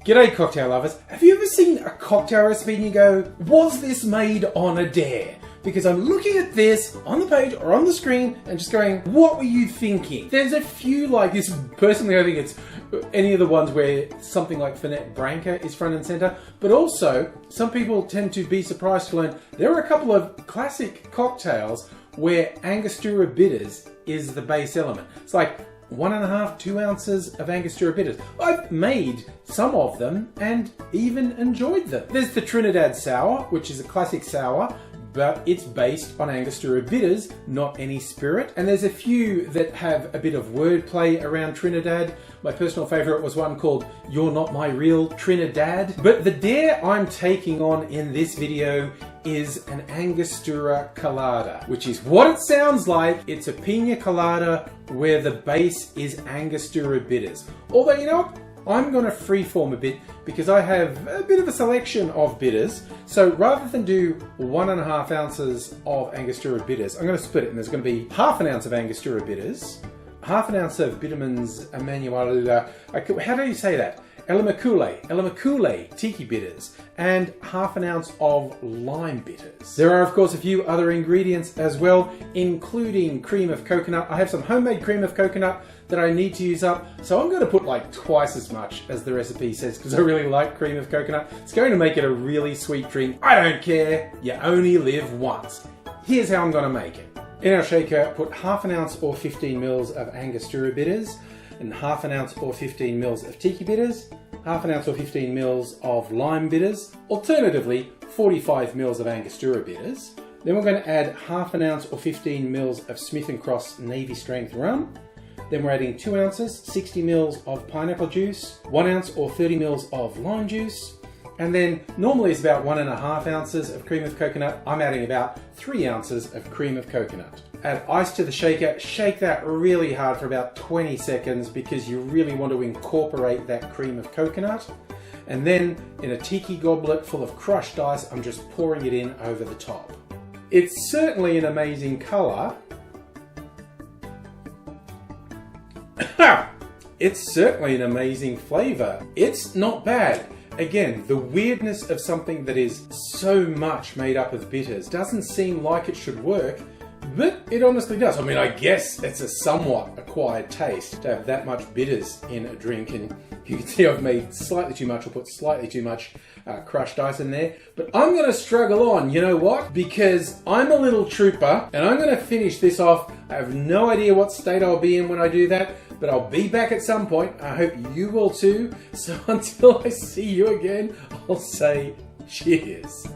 G'day cocktail lovers. Have you ever seen a cocktail recipe and you go, was this made on a dare? Because I'm looking at this on the page or on the screen and just going, what were you thinking? There's a few like this. Personally, I think it's any of the ones where something like Fernet Branca is front and center, but also some people tend to be surprised to learn there are a couple of classic cocktails where Angostura bitters is the base element. It's like 1.5 to 2 ounces of Angostura bitters. I've made some of them and even enjoyed them. There's the Trinidad Sour, which is a classic sour, but it's based on Angostura bitters, not any spirit. And there's a few that have a bit of wordplay around Trinidad. My personal favorite was one called You're Not My Real Trinidad. But the dare I'm taking on in this video is an Angostura Colada, which is what it sounds like. It's a pina colada where the base is Angostura bitters. Although, you know what? I'm going to freeform a bit because I have a bit of a selection of bitters. So rather than do 1.5 ounces of Angostura bitters, I'm going to split it, and there's going to be 1/2 ounce of Angostura bitters, 1/2 ounce of Bidermann's Emmanuel, how do you say that? Elemacule tiki bitters, and 1/2 ounce of lime bitters. There are of course a few other ingredients as well, including cream of coconut. I have some homemade cream of coconut that I need to use up, so I'm going to put like twice as much as the recipe says because I really like cream of coconut. It's going to make it a really sweet drink. I don't care, you only live once. Here's how I'm going to make it. In our shaker, put 1/2 ounce or 15 mils of Angostura bitters, and 1/2 ounce or 15 mils of tiki bitters, 1/2 ounce or 15 mils of lime bitters, alternatively 45 mils of Angostura bitters. Then we're going to add 1/2 ounce or 15 mils of Smith & Cross Navy Strength rum. Then we're adding 2 ounces, 60 mils of pineapple juice, 1 ounce or 30 mils of lime juice, and then normally it's about 1.5 ounces of cream of coconut. I'm adding about 3 ounces of cream of coconut. Add ice to the shaker, shake that really hard for about 20 seconds because you really want to incorporate that cream of coconut. And then in a tiki goblet full of crushed ice, I'm just pouring it in over the top. It's certainly an amazing color. It's certainly an amazing flavor. It's not bad. Again, the weirdness of something that is so much made up of bitters doesn't seem like it should work, but it honestly does. I mean, I guess it's a somewhat acquired taste to have that much bitters in a drink, and you can see I've made slightly too much or put slightly too much crushed ice in there. But I'm going to struggle on, you know what? Because I'm a little trooper and I'm going to finish this off. I have no idea what state I'll be in when I do that, but I'll be back at some point. I hope you will too. So until I see you again, I'll say cheers.